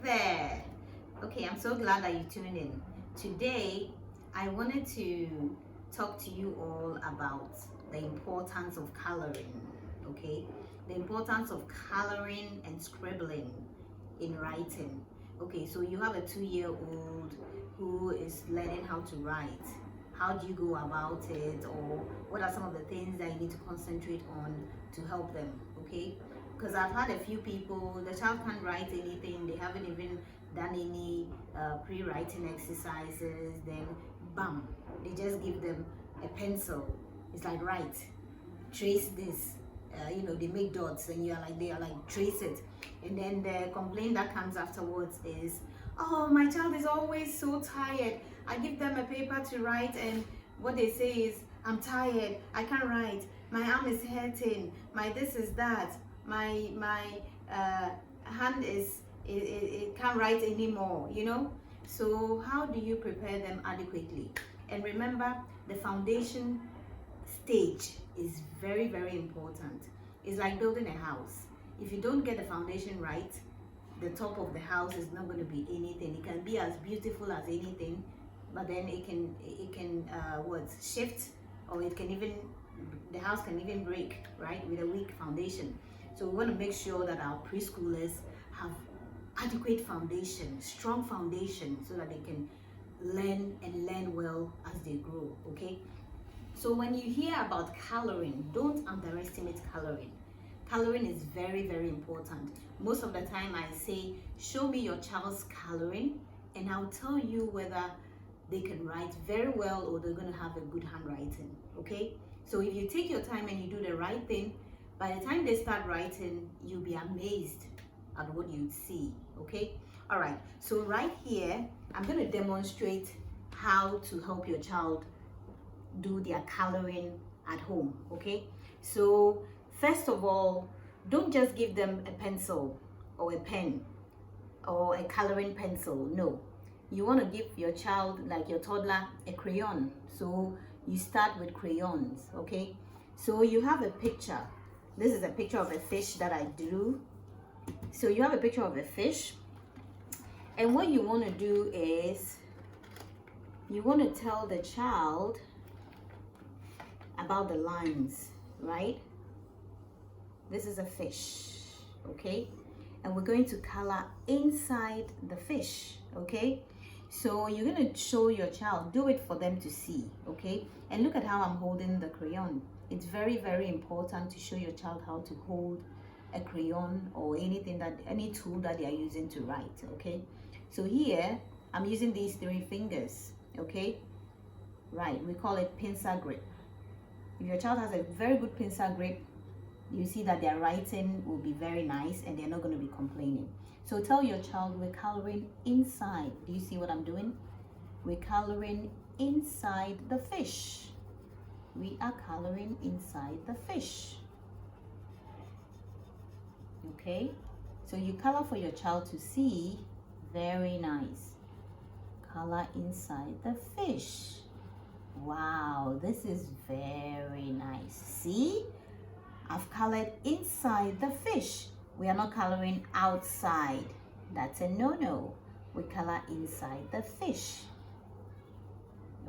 there. Okay, I'm so glad that you tuned in. Today, I wanted to talk to you all about the importance of coloring. Okay, the importance of coloring and scribbling in writing. Okay, so you have a 2-year-old who is learning how to write. How do you go about it, or what are some of the things that you need to concentrate on to help them? Okay, because I've had a few people, the child can't write anything, they haven't even done any pre-writing exercises, then bam, they just give them a pencil. It's like, write, trace this. They make dots and they are like, trace it. And then the complaint that comes afterwards is, oh, my child is always so tired. I give them a paper to write and what they say is, I'm tired, I can't write, my arm is hurting, my this is that, my hand is, it can't write anymore, So how do you prepare them adequately? And remember, the foundation stage is very, very important. It's like building a house. If you don't get the foundation right, the top of the house is not going to be anything. It can be as beautiful as anything, but then it can shift, or the house can even break, right, with a weak foundation. So we want to make sure that our preschoolers have adequate foundation, strong foundation, so that they can learn well as they grow. Okay, so when you hear about coloring, don't underestimate coloring. Coloring is very, very important. Most of the time I say, show me your child's coloring and I'll tell you whether they can write very well or they're going to have a good handwriting. Okay, so if you take your time and you do the right thing, by the time they start writing, you'll be amazed at what you see. Okay, all right, so right here I'm going to demonstrate how to help your child do their coloring at home. Okay, so first of all, don't just give them a pencil or a pen or a coloring pencil. No, you want to give your child, like your toddler, a crayon. So you start with crayons. Okay, so you have a picture. This is a picture of a fish that I drew. So you have a picture of a fish, and what you want to do is you want to tell the child about the lines, right? This is a fish, okay? And we're going to color inside the fish, okay? So you're going to show your child, do it for them to see, okay? And look at how I'm holding the crayon. It's very, very important to show your child how to hold a crayon or any tool that they are using to write, okay? So here, I'm using these 3 fingers, okay? Right, we call it pincer grip. If your child has a very good pincer grip, you see that their writing will be very nice and they're not going to be complaining. So tell your child, we're coloring inside. Do you see what I'm doing? We're coloring inside the fish. We are coloring inside the fish. Okay, so you color for your child to see. Very nice. Color inside the fish. Wow, this is very nice. See, I've colored inside the fish. We are not coloring outside. That's a no-no. We color inside the fish.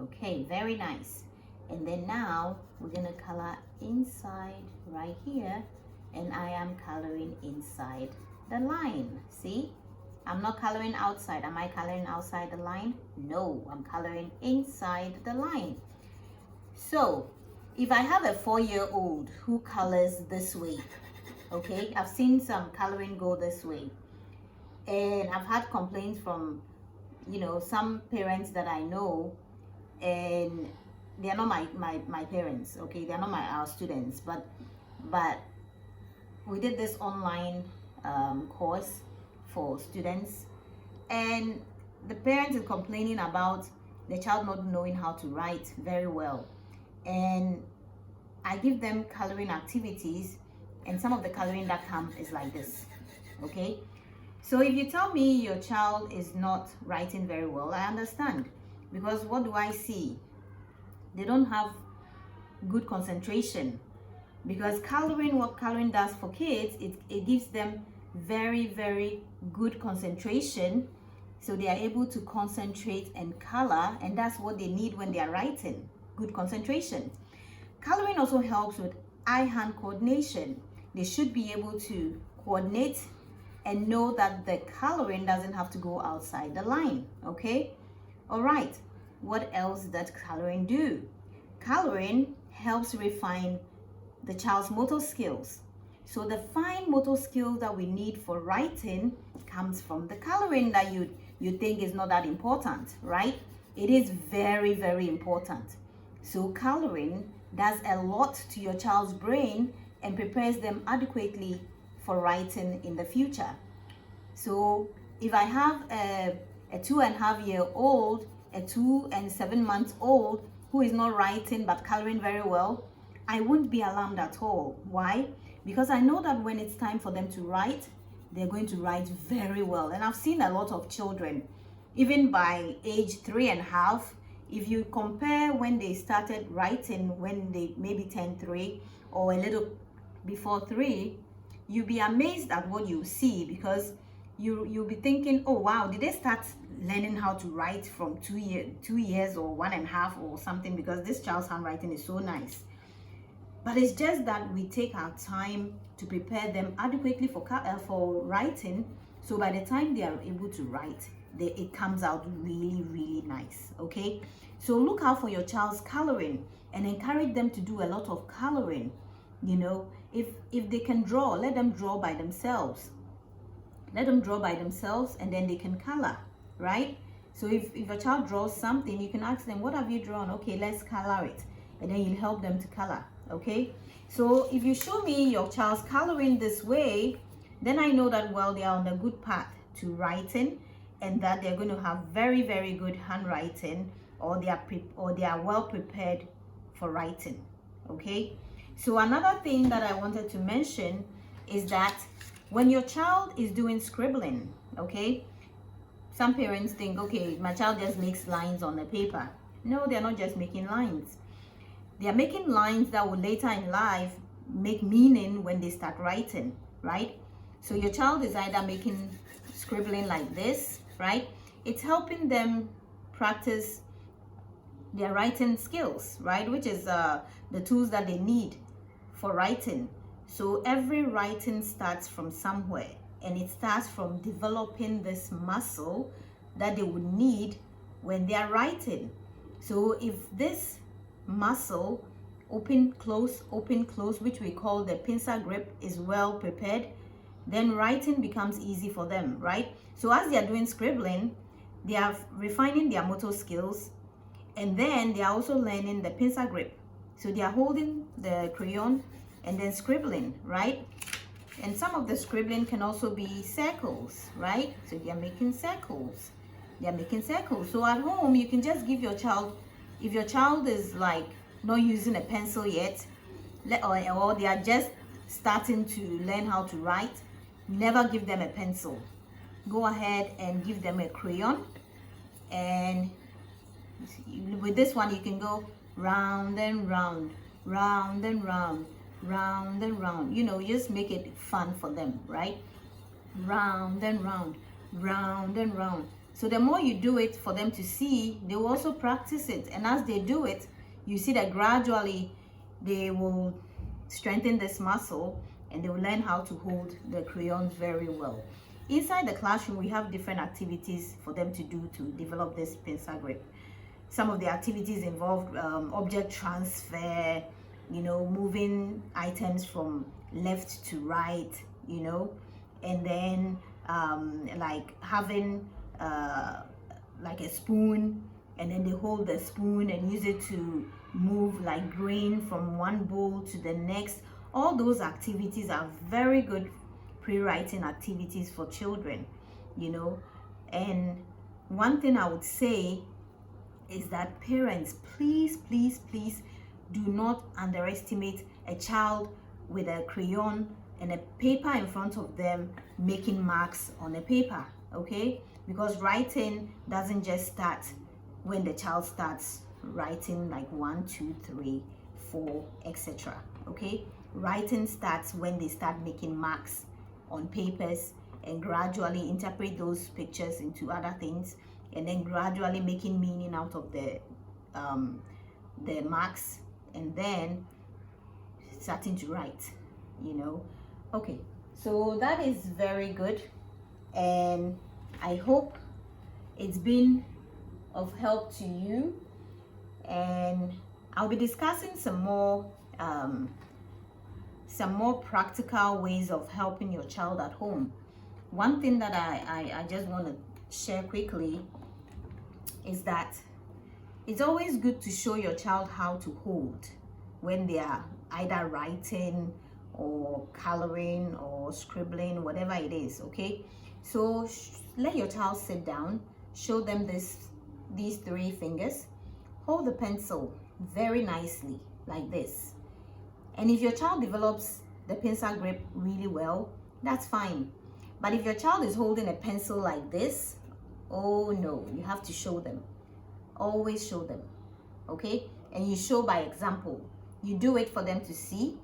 Okay, very nice. And then now we're gonna color inside right here, and I am coloring inside the line. See, I'm not coloring outside. Am I coloring outside the line? No, I'm coloring inside the line. So if I have a 4-year-old who colors this way, okay, I've seen some coloring go this way, and I've had complaints from some parents that I know, and they are not my parents, okay, they're not our students, but we did this online course for students, and the parents are complaining about the child not knowing how to write very well. And I give them coloring activities, and some of the coloring that comes is like this. Okay, so if you tell me your child is not writing very well, I understand, because what do I see? They don't have good concentration, because what coloring does for kids, it gives them very, very good concentration. So they are able to concentrate and color, and that's what they need when they are writing, good concentration. Coloring also helps with eye-hand coordination. They should be able to coordinate and know that the coloring doesn't have to go outside the line, okay? All right, what else does coloring do? Coloring helps refine the child's motor skills. So the fine motor skills that we need for writing comes from the coloring that you think is not that important, right? It is very, very important. So coloring does a lot to your child's brain and prepares them adequately for writing in the future. So if I have a 2.5-year-old, a 2 and 7 months old who is not writing but coloring very well, I wouldn't be alarmed at all. Why? Because I know that when it's time for them to write, they're going to write very well. And I've seen a lot of children, even by age 3.5, if you compare when they started writing, when they maybe turned 3 or a little before 3, you'll be amazed at what you see, because you'll be thinking, oh wow, did they start learning how to write from 2 years or 1.5 or something, because this child's handwriting is so nice. But it's just that we take our time to prepare them adequately for writing, so by the time they are able to write, it comes out really, really nice, okay? So look out for your child's coloring and encourage them to do a lot of coloring. You know, if they can draw, let them draw by themselves. Let them draw by themselves, and then they can color, right? So if a child draws something, you can ask them, what have you drawn? Okay, let's color it. And then you'll help them to color, okay? So if you show me your child's coloring this way, then I know that, well, they are on a good path to writing, and that they're going to have very, very good handwriting, or they are well prepared for writing, okay? So another thing that I wanted to mention is that when your child is doing scribbling, okay, some parents think, okay, my child just makes lines on the paper. No, they're not just making lines. They are making lines that will later in life make meaning when they start writing, right? So your child is either making scribbling like this, right? It's helping them practice their writing skills, right? Which is the tools that they need for writing. So every writing starts from somewhere, and it starts from developing this muscle that they would need when they are writing. So if this muscle open close, which we call the pincer grip, is well prepared, then writing becomes easy for them, right? So as they are doing scribbling, they are refining their motor skills, and then they are also learning the pincer grip. So they are holding the crayon and then scribbling, right? And some of the scribbling can also be circles, right? So they are making circles. They are making circles. So at home, you can just give your child, if your child is like not using a pencil yet, or they are just starting to learn how to write, never give them a pencil. Go ahead and give them a crayon, and with this one you can go round and round, round and round, round and round. You know, just make it fun for them, right? Round and round, round and round. So the more you do it for them to see, they will also practice it, and as they do it, you see that gradually they will strengthen this muscle, and they will learn how to hold the crayons very well. Inside the classroom, we have different activities for them to do to develop this pincer grip. Some of the activities involve object transfer, you know, moving items from left to right, you know, and then like having like a spoon, and then they hold the spoon and use it to move like grain from one bowl to the next. All those activities are very good pre-writing activities for children, you know. And one thing I would say is that parents, please, please, please do not underestimate a child with a crayon and a paper in front of them making marks on a paper, okay? Because writing doesn't just start when the child starts writing like 1, 2, 3, 4, etc. Okay? Writing starts when they start making marks on papers and gradually interpret those pictures into other things, and then gradually making meaning out of the marks, and then starting to write, you know. Okay, so that is very good, and I hope it's been of help to you, and I'll be discussing some more practical ways of helping your child at home. One thing that I just want to share quickly is that it's always good to show your child how to hold when they are either writing or coloring or scribbling, whatever it is. Okay, so let your child sit down, show them these 3 fingers, hold the pencil very nicely like this. And if your child develops the pencil grip really well, that's fine. But if your child is holding a pencil like this, oh no, you have to show them. Always show them, okay? And you show by example. You do it for them to see,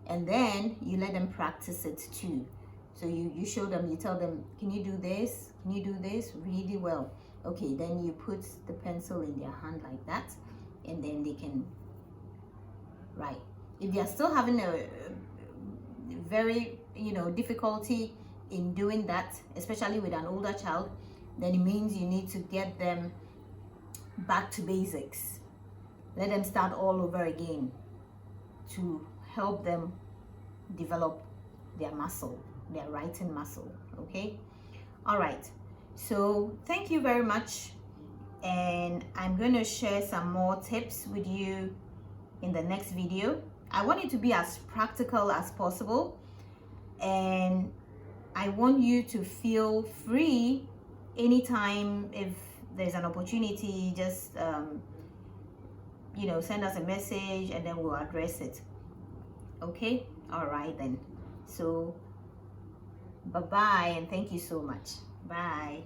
and then you let them practice it too. So you show them, you tell them, can you do this? Can you do this? Really well. Okay, then you put the pencil in their hand like that, and then they can write. If they are still having a very, difficulty in doing that, especially with an older child, then it means you need to get them back to basics. Let them start all over again to help them develop their muscle, their writing muscle. Okay, all right, so thank you very much, and I'm going to share some more tips with you in the next video. I want it to be as practical as possible, and I want you to feel free anytime. If there's an opportunity, just send us a message and then we'll address it. Okay, all right then. So bye bye, and thank you so much. Bye.